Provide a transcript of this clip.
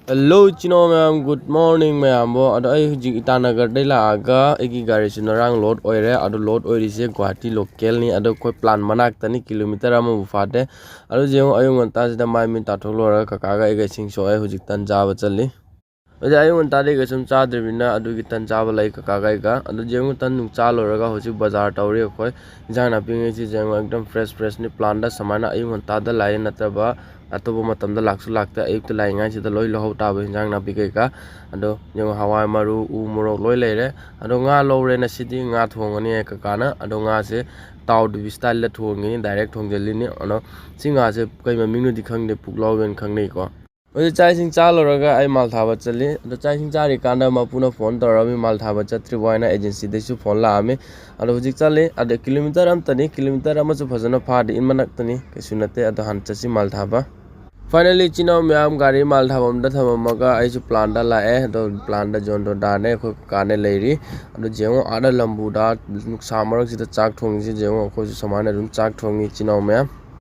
Hello, chino ma'am. Good morning, ma'am. Ado ay hujing Itanagar day laaga igi gari sinarang load oire ado load oire se Guwahati local ni ado koi plan manak tani kilometer ama bufade ado jeng ayung anta sida mai min tathok lora kakaga ega sing so ay hujik tan jaba chali ade ayung anta de gasum cha dribina ado gi tan jaba lai kakaga ega ado jeng tan nung cha lora ga hujik bazar tawri koi jana pingi si jeng ekdam fresh ni plan da samana ayung anta da lai nataba atau matamda laksu lakta ayuk lai ngai sida loi lohau tabu hinjang nabi ka ado yung hawai maru u morok loi leire ado nga lore na sidi nga thongani ka kana ado nga se taw du style la thongini direct thongjali ni ano singa se kai maming nu dikhang de puklo ben khang nei ko oje chai sing cha loraga ai mal thaba chali ado chai sing chari kanda mapuna phone torami mal thaba chatri boina agency de su phone la ame ado hujik chale ado kilometer am tani kilometer am chu phajana phad in manak tani kesunate ado han chasi mal thaba Finally, chino myam gari mal thabam da thamamaga aisu plan da lae do plan da jon do dane kho kane leiri ado jengo ada lambu da samarak sida chak thongi si jengo kho samana rum chak thongi chino myam